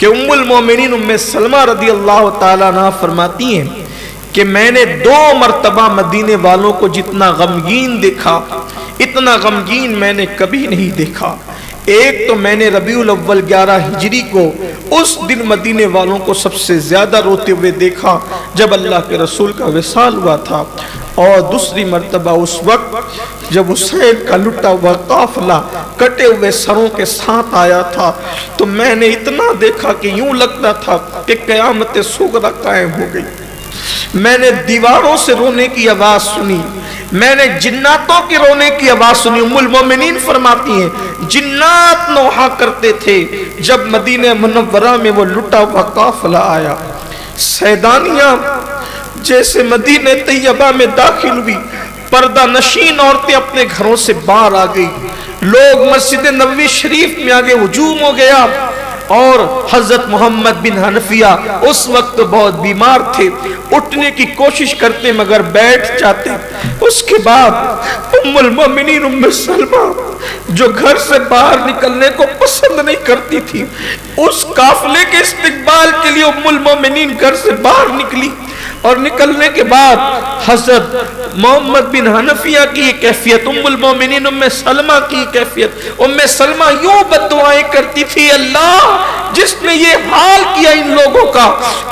کہ ام المومنین ام سلمہ رضی اللہ تعالیٰ عنہ فرماتی ہیں کہ میں نے 2 مرتبہ مدینے والوں کو جتنا غمگین دیکھا اتنا غمگین میں نے کبھی نہیں دیکھا۔ ایک تو میں نے ربیع الاول 11 ہجری کو اس دن مدینے والوں کو سب سے زیادہ روتے ہوئے دیکھا جب اللہ کے رسول کا وصال ہوا تھا، اور دوسری مرتبہ اس وقت جب حسین کا لٹا ہوا قافلہ کٹے ہوئے سروں کے ساتھ آیا تھا تو میں نے اتنا دیکھا کہ یوں لگتا تھا کہ قیامت صغریٰ قائم ہو گئی۔ میں نے دیواروں سے رونے کی آواز سنی، میں نے جناتوں کے رونے کی آواز سنی۔ ام المومنین فرماتی ہیں جنات نوحہ کرتے تھے جب مدینہ منورہ میں وہ لٹا ہوا قافلہ آیا۔ سیدانیاں جیسے مدینہ طیبہ میں داخل ہوئی، پردہ نشین عورتیں اپنے گھروں سے باہر آ گئی، لوگ مسجد نبوی شریف میں آگے ہجوم ہو گیا، اور حضرت محمد بن حنفیہ اس وقت بہت بیمار تھے، اٹھنے کی کوشش کرتے مگر بیٹھ جاتے۔ اس کے بعد ام المومنین ام سلمہ جو گھر سے باہر نکلنے کو پسند نہیں کرتی تھی، اس قافلے کے استقبال کے لیے ام المومنین گھر سے باہر نکلی، اور نکلنے کے بعد حضرت محمد بن حنفیہ کی یہ کیفیت، ام المومنین ام سلمہ کی کیفیت، ام سلمہ یوں بد دعائیں کرتی تھی، اللہ جس نے یہ حال کیا ان لوگوں کا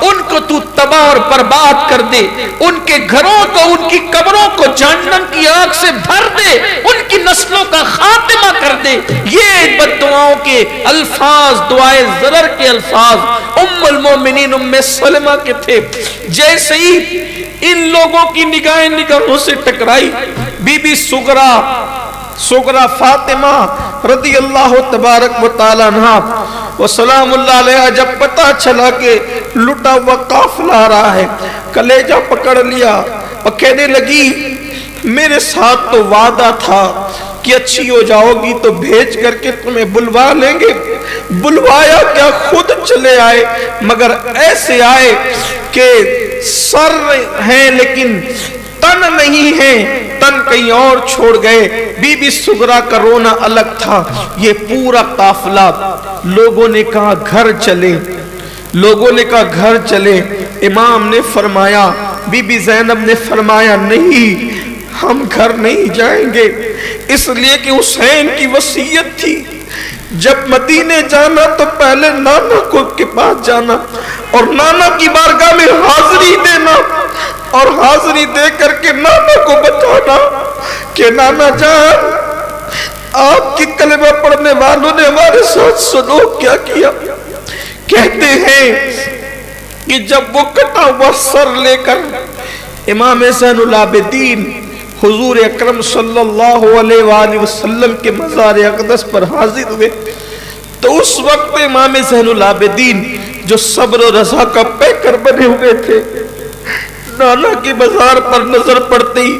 ان کو تو تباہ اور برباد کر دے، ان کے گھروں کو ان کی قبروں کو جہنم کی آگ سے بھر دے، ان کی نسلوں کا خاتمہ کر دے۔ یہ بد دعاؤں کے الفاظ، دعائے ضرر کے الفاظ ام المومنین ام سلمہ کے تھے۔ جیسے ہی ان لوگوں کی نگاہیں نگاہوں سے ٹکرائی، بی بی سغرا فاطمہ رضی اللہ تبارک و تعالی عنہ و سلام اللہ علیہ جب پتہ چلا کہ لٹا ہوا قافلہ آ رہا ہے، کلیجہ پکڑ لیا اور کہنے لگی میرے ساتھ تو وعدہ تھا کہ اچھی ہو جاؤ گی تو بھیج کر کے تمہیں بلوا لیں گے، بلوایا کیا خود چلے آئے، مگر ایسے آئے کہ سر ہیں لیکن تن نہیں ہیں، تن کہیں اور چھوڑ گئے۔ بی بی سغرا کا رونا الگ تھا۔ یہ پورا قافلہ لوگوں نے کہا گھر چلے، لوگوں نے کہا گھر چلے۔ امام نے فرمایا، بی بی زینب نے فرمایا نہیں ہم گھر نہیں جائیں گے، اس لیے کہ حسین کی وصیت تھی جب مدینے جانا تو پہلے نانا کو کے پاس جانا اور نانا کی بارگاہ میں حاضری دینا، اور حاضری دے کر کے نانا کو بتانا کہ نانا جان آپ کی کلمہ پڑھنے والوں نے ہمارے ساتھ سلوک کیا کیا۔ کہتے ہیں کہ جب وہ کٹا ہوا سر لے کر امام زین العابدین حضور اکرم صلی اللہ علیہ وآلہ وسلم کے مزار اقدس پر حاضر ہوئے تو اس وقت امام زین العابدین جو صبر و رضا کا پیکر بنے ہوئے تھے، نانا کی مزار پر نظر پڑتے ہی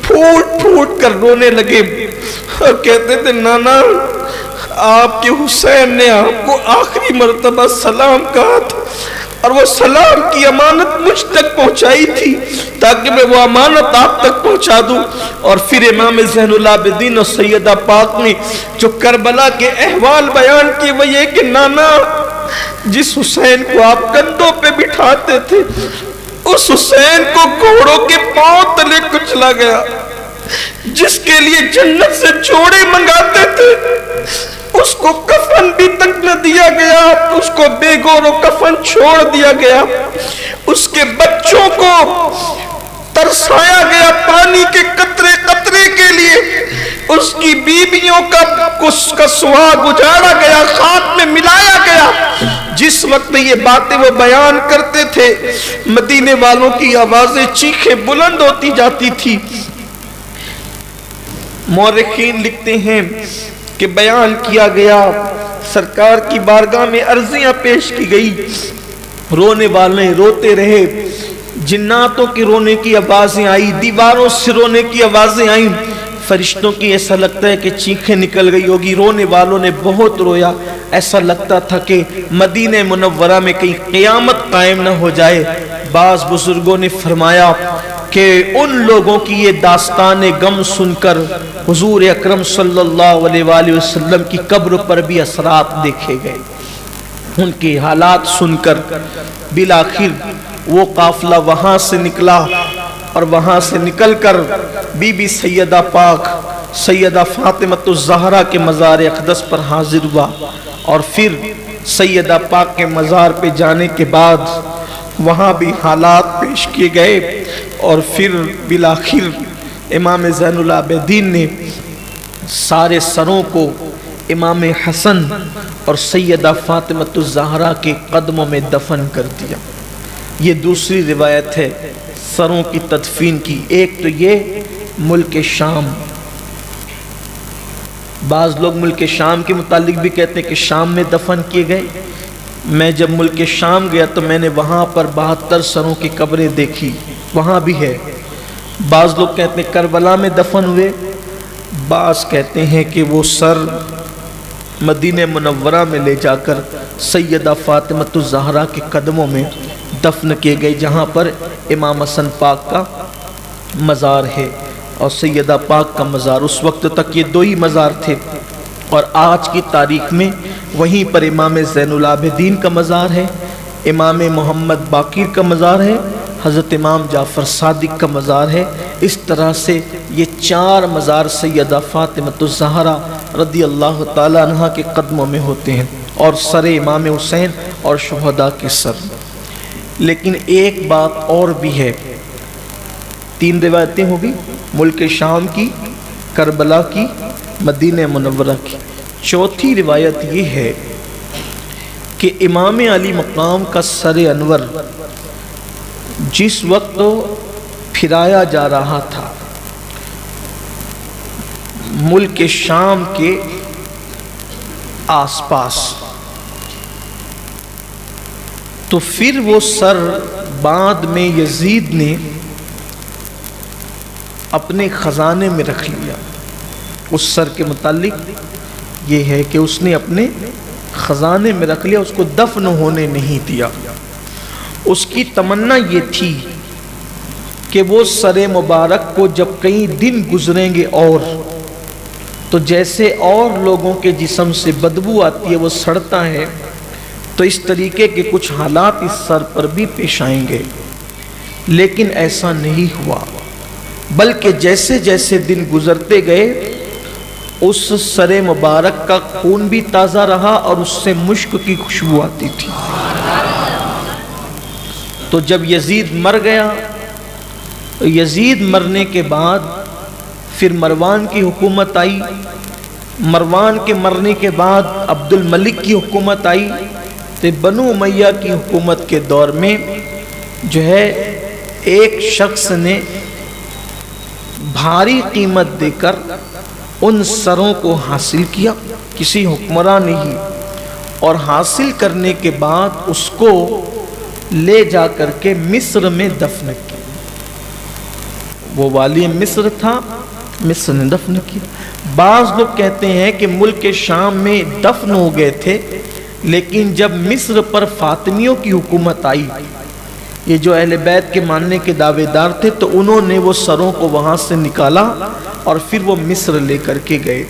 پھوٹ پھوٹ کر رونے لگے اور کہتے تھے نانا آپ کے حسین نے آپ کو آخری مرتبہ سلام کہا تھا اور وہ سلام کی امانت مجھ تک پہنچائی تھی تاکہ میں وہ امانت آپ تک پہنچا دوں۔ اور پھر امام زین العابدین اور سیدہ پاک نے جو کربلا کے احوال بیان کیے وہ یہ کہ نانا جس حسین کو آپ کندھوں پہ بٹھاتے تھے اس حسین کو گھوڑوں کے پاؤں تلے کچلا گیا، جس کے لیے جنت سے جوڑے منگاتے تھے اس کو کفن بھی تک نہ دیا گیا، اس کو بے گور و کفن چھوڑ دیا گیا، اس کے بچوں کو ترسایا گیا پانی کے قطرے قطرے کے لیے، اس کی بیویوں کا سہاگ اجاڑا گیا، خاک میں ملایا گیا۔ جس وقت یہ باتیں وہ بیان کرتے تھے مدینے والوں کی آوازیں چیخیں بلند ہوتی جاتی تھی۔ مورخین لکھتے ہیں کہ بیان کیا گیا، سرکار کی بارگاہ میں عرضیاں پیش کی گئی، رونے والے روتے رہے، جناتوں کی رونے کی آوازیں آئی، دیواروں سے رونے کی آوازیں آئیں، فرشتوں کی ایسا لگتا ہے کہ چیخیں نکل گئی ہوگی، رونے والوں نے بہت رویا، ایسا لگتا تھا کہ مدینہ منورہ میں کہیں قیامت قائم نہ ہو جائے۔ بعض بزرگوں نے فرمایا کہ ان لوگوں کی یہ داستان غم سن کر حضور اکرم صلی اللہ علیہ وآلہ وسلم کی قبر پر بھی اثرات دیکھے گئے۔ ان کے حالات سن کر بالآخر وہ قافلہ وہاں سے نکلا اور وہاں سے نکل کر بی بی سیدہ پاک سیدہ فاطمۃ الزہرا کے مزار اقدس پر حاضر ہوا، اور پھر سیدہ پاک کے مزار پہ جانے کے بعد وہاں بھی حالات پیش کیے گئے، اور پھر بالآخر امام زین العابدین نے سارے سروں کو امام حسن اور سیدہ فاطمۃ الزہرا کے قدموں میں دفن کر دیا۔ یہ دوسری روایت ہے سروں کی تدفین کی۔ ایک تو یہ ملک شام، بعض لوگ ملک شام کے متعلق بھی کہتے ہیں کہ شام میں دفن کیے گئے۔ میں جب ملک شام گیا تو میں نے وہاں پر 72 سروں کی قبریں دیکھی، وہاں بھی ہے۔ بعض لوگ کہتے ہیں کربلا میں دفن ہوئے، بعض کہتے ہیں کہ وہ سر مدینہ منورہ میں لے جا کر سیدہ فاطمۃ الزہرا کے قدموں میں دفن کیے گئے، جہاں پر امام حسن پاک کا مزار ہے اور سیدہ پاک کا مزار۔ اس وقت تک یہ دو ہی مزار تھے، اور آج کی تاریخ میں وہیں پر امام زین العابدین کا مزار ہے، امام محمد باقر کا مزار ہے، حضرت امام جعفر صادق کا مزار ہے۔ اس طرح سے یہ 4 مزار سیدہ فاطمۃ الزہرا رضی اللہ تعالیٰ عنہ کے قدموں میں ہوتے ہیں، اور سر امام حسین اور شہداء کے سر۔ لیکن ایک بات اور بھی ہے، 3 روایتیں ہوگی، ملک شام کی، کربلا کی، مدینہ منورہ کی۔ چوتھی روایت یہ ہے کہ امام علی مقام کا سر انور جس وقت پھرایا جا رہا تھا ملک شام کے آس پاس، تو پھر وہ سر بعد میں یزید نے اپنے خزانے میں رکھ لیا۔ اس سر کے متعلق یہ ہے کہ اس نے اپنے خزانے میں رکھ لیا، اس کو دفن ہونے نہیں دیا۔ اس کی تمنا یہ تھی کہ وہ سر مبارک کو جب کئی دن گزریں گے اور تو جیسے اور لوگوں کے جسم سے بدبو آتی ہے، وہ سڑتا ہے، تو اس طریقے کے کچھ حالات اس سر پر بھی پیش آئیں گے۔ لیکن ایسا نہیں ہوا، بلکہ جیسے جیسے دن گزرتے گئے اس سر مبارک کا خون بھی تازہ رہا اور اس سے مشک کی خوشبو آتی تھی۔ تو جب یزید مر گیا، یزید مرنے کے بعد پھر مروان کی حکومت آئی، مروان کے مرنے کے بعد عبد الملک کی حکومت آئی، تو بنو امیہ کی حکومت کے دور میں جو ہے ایک شخص نے بھاری قیمت دے کر ان سروں کو حاصل کیا، کسی حکمراں نے ہی، اور حاصل کرنے کے بعد اس کو لے جا کر کے مصر میں دفن کیا۔ وہ والی مصر تھا، مصر نے دفن کیا۔ بعض لوگ کہتے ہیں کہ ملک شام میں دفن ہو گئے تھے، لیکن جب مصر پر فاطمیوں کی حکومت آئی، یہ جو اہل بیت کے ماننے کے دعوے دار تھے، تو انہوں نے وہ سروں کو وہاں سے نکالا اور پھر وہ مصر لے کر کے گئے،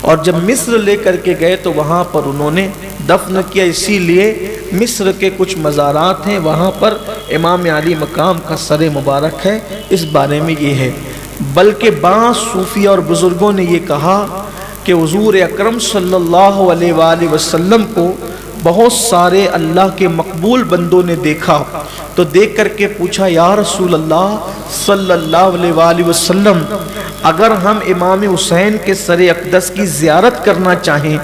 اور جب مصر لے کر کے گئے تو وہاں پر انہوں نے دفن کیا۔ اسی لیے مصر کے کچھ مزارات ہیں، وہاں پر امام علی مقام کا سر مبارک ہے۔ اس بارے میں یہ ہے، بلکہ بعض صوفیہ اور بزرگوں نے یہ کہا کہ حضور اکرم صلی اللہ علیہ وآلہ وسلم کو بہت سارے اللہ کے مقبول بندوں نے دیکھا، تو دیکھ کر کے پوچھا، یا رسول اللہ صلی اللہ علیہ وآلہ وسلم، اگر ہم امام حسین کے سر اقدس کی زیارت کرنا چاہیں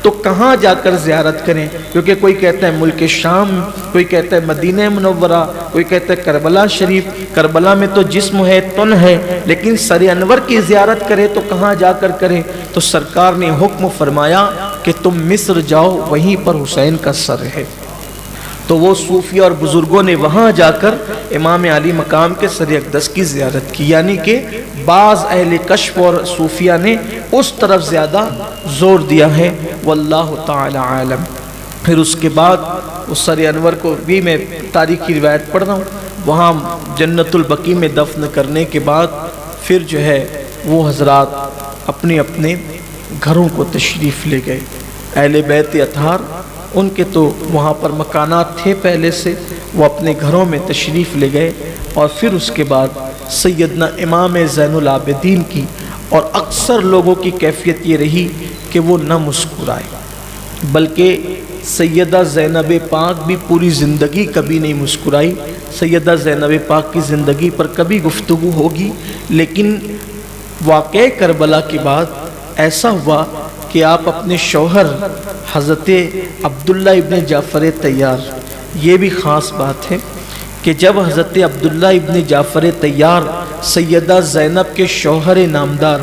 تو کہاں جا کر زیارت کریں؟ کیونکہ کوئی کہتا ہے ملک شام، کوئی کہتا ہے مدینہ منورہ، کوئی کہتا ہے کربلا شریف۔ کربلا میں تو جسم ہے، تن ہے، لیکن سر انور کی زیارت کرے تو کہاں جا کر کرے؟ تو سرکار نے حکم فرمایا کہ تم مصر جاؤ، وہیں پر حسین کا سر ہے۔ تو وہ صوفیہ اور بزرگوں نے وہاں جا کر امام علی مقام کے سر اقدس کی زیارت کی، یعنی کہ بعض اہل کشف اور صوفیہ نے اس طرف زیادہ زور دیا ہے، واللہ تعالی عالم۔ پھر اس کے بعد اس سر انور کو بھی میں تاریخی روایت پڑھ رہا ہوں، وہاں جنت البقیع میں دفن کرنے کے بعد پھر جو ہے وہ حضرات اپنے اپنے گھروں کو تشریف لے گئے۔ اہل بیت اطہار ان کے تو وہاں پر مکانات تھے پہلے سے، وہ اپنے گھروں میں تشریف لے گئے، اور پھر اس کے بعد سیدنا امام زین العابدین کی اور اکثر لوگوں کی کیفیت یہ رہی کہ وہ نہ مسکرائے، بلکہ سیدہ زینب پاک بھی پوری زندگی کبھی نہیں مسکرائی۔ سیدہ زینب پاک کی زندگی پر کبھی گفتگو ہوگی، لیکن واقعہ کربلا کے بعد ایسا ہوا کہ آپ اپنے شوہر حضرت عبداللہ ابن جعفر طیار، یہ بھی خاص بات ہے کہ جب حضرت عبداللہ ابن جعفر طیار سیدہ زینب کے شوہر نامدار،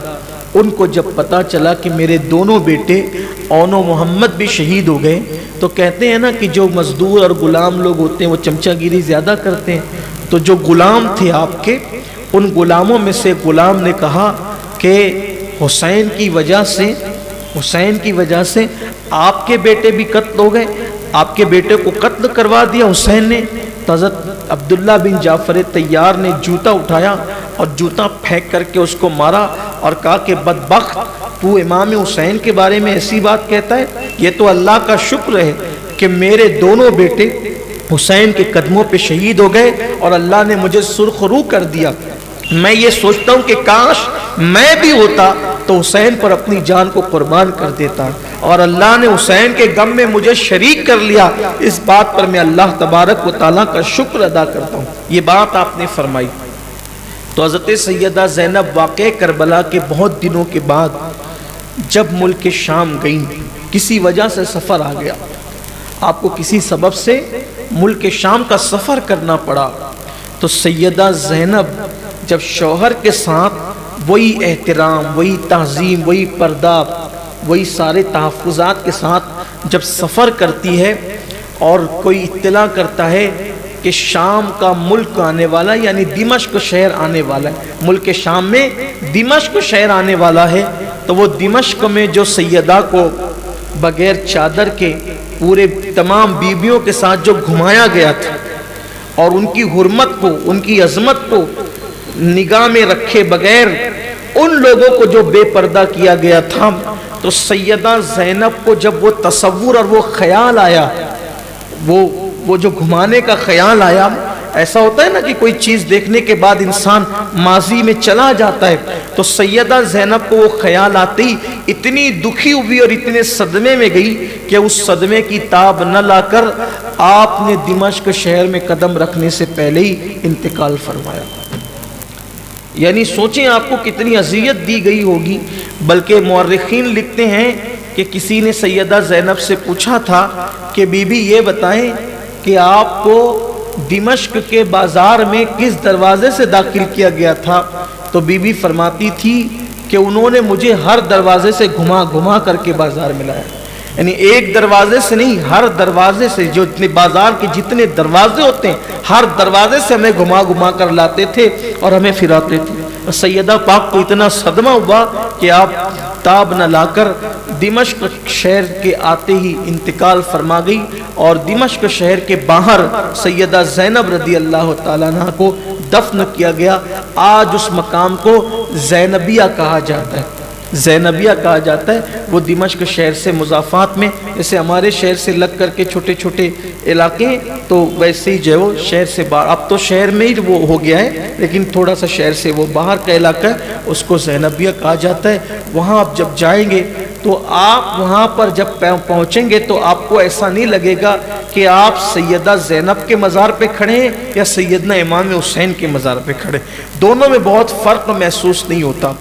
ان کو جب پتہ چلا کہ میرے دونوں بیٹے اون و محمد بھی شہید ہو گئے، تو کہتے ہیں نا کہ جو مزدور اور غلام لوگ ہوتے ہیں وہ چمچہ گیری زیادہ کرتے ہیں، تو جو غلام تھے آپ کے، ان غلاموں میں سے غلام نے کہا کہ حسین کی وجہ سے آپ کے بیٹے بھی قتل ہو گئے، آپ کے بیٹے کو قتل کروا دیا حسین نے۔ تو حضرت عبداللہ بن جعفر طیار نے جوتا اٹھایا اور جوتا پھینک کر کے اس کو مارا اور کہا کہ بدبخت، تو امام حسین کے بارے میں ایسی بات کہتا ہے؟ یہ تو اللہ کا شکر ہے کہ میرے دونوں بیٹے حسین کے قدموں پہ شہید ہو گئے اور اللہ نے مجھے سرخ رو کر دیا۔ میں یہ سوچتا ہوں کہ کاش میں بھی ہوتا تو حسین پر اپنی جان کو قربان کر دیتا، اور اللہ نے حسین کے غم میں مجھے شریک کر لیا۔ اس بات پر میں اللہ تبارک و تعالیٰ کا شکر ادا کرتا ہوں۔ یہ بات آپ نے فرمائی۔ تو حضرت سیدہ زینب واقع کربلا کے بہت دنوں کے بعد جب ملک شام گئیں، کسی وجہ سے سفر آ گیا، آپ کو کسی سبب سے ملک شام کا سفر کرنا پڑا، تو سیدہ زینب جب شوہر کے ساتھ وہی احترام، وہی تعظیم، وہی پردہ، وہی سارے تحفظات کے ساتھ جب سفر کرتی ہے اور کوئی اطلاع کرتا ہے کہ شام کا ملک آنے والا، یعنی دمشق شہر آنے والا ہے، ملک شام میں دمشق شہر آنے والا ہے، تو وہ دمشق میں جو سیدہ کو بغیر چادر کے پورے تمام بیویوں کے ساتھ جو گھمایا گیا تھا اور ان کی حرمت کو، ان کی عظمت کو نگاہ میں رکھے بغیر ان لوگوں کو جو بے پردہ کیا گیا تھا، تو سیدہ زینب کو جب وہ تصور اور وہ خیال آیا، وہ جو گھمانے کا خیال آیا، ایسا ہوتا ہے نا کہ کوئی چیز دیکھنے کے بعد انسان ماضی میں چلا جاتا ہے، تو سیدہ زینب کو وہ خیال آتے ہی اتنی دکھی ہوئی اور اتنے صدمے میں گئی کہ اس صدمے کی تاب نہ لا کر آپ نے دمشق شہر میں قدم رکھنے سے پہلے ہی انتقال فرمایا۔ یعنی سوچیں آپ کو کتنی اذیت دی گئی ہوگی۔ بلکہ مورخین لکھتے ہیں کہ کسی نے سیدہ زینب سے پوچھا تھا کہ بی بی یہ بتائیں کہ آپ کو دمشق کے بازار میں کس دروازے سے داخل کیا گیا تھا؟ تو بی بی فرماتی تھی کہ انہوں نے مجھے ہر دروازے سے گھما کر کے بازار میں لایا، یعنی ایک دروازے سے نہیں، ہر دروازے سے، جو اتنے بازار کے جتنے دروازے ہوتے ہیں ہر دروازے سے ہمیں گھما کر لاتے تھے اور ہمیں پھراتے تھے۔ سیدہ پاک کو اتنا صدمہ ہوا کہ آپ تاب نہ لا کر دمشق شہر کے آتے ہی انتقال فرما گئی، اور دمشق شہر کے باہر سیدہ زینب رضی اللہ تعالیٰ عنہ کو دفن کیا گیا۔ آج اس مقام کو زینبیہ کہا جاتا ہے، زینبیہ کہا جاتا ہے۔ وہ دمشق شہر سے مضافات میں، جیسے ہمارے شہر سے لگ کر کے چھوٹے چھوٹے علاقے ہیں، تو ویسے ہی جو ہے وہ شہر سے باہر، اب تو شہر میں ہی وہ ہو گیا ہے، لیکن تھوڑا سا شہر سے وہ باہر کا علاقہ ہے، اس کو زینبیہ کہا جاتا ہے۔ وہاں آپ جب جائیں گے تو آپ وہاں پر جب پہنچیں گے تو آپ کو ایسا نہیں لگے گا کہ آپ سیدہ زینب کے مزار پہ کھڑے ہیں یا سیدنا امام حسین کے مزار پہ کھڑے، دونوں میں بہت فرق محسوس نہیں ہوتا۔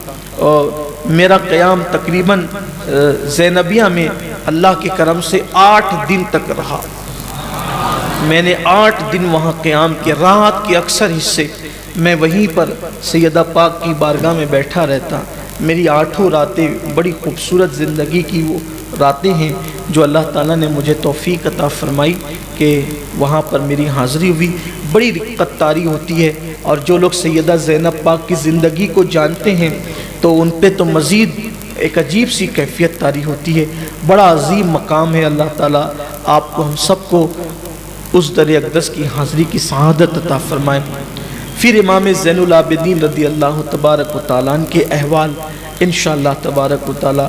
میرا قیام تقریباً زینبیہ میں اللہ کے کرم سے 8 دن تک رہا۔ میں نے 8 دن وہاں قیام کیا، رات کے اکثر حصے میں وہیں پر سیدہ پاک کی بارگاہ میں بیٹھا رہتا۔ میری 8 راتیں بڑی خوبصورت زندگی کی وہ راتیں ہیں جو اللہ تعالیٰ نے مجھے توفیق عطا فرمائی کہ وہاں پر میری حاضری ہوئی۔ بڑی رقت طاری ہوتی ہے، اور جو لوگ سیدہ زینب پاک کی زندگی کو جانتے ہیں تو ان پہ تو مزید ایک عجیب سی کیفیت طاری ہوتی ہے۔ بڑا عظیم مقام ہے۔ اللہ تعالیٰ آپ کو، ہم سب کو اس در اقدس کی حاضری کی سعادت عطا فرمائے۔ پھر امام زین العابدین رضی اللہ تبارک و تعالیٰ عنہ کے احوال انشاءاللہ تبارک و تعالیٰ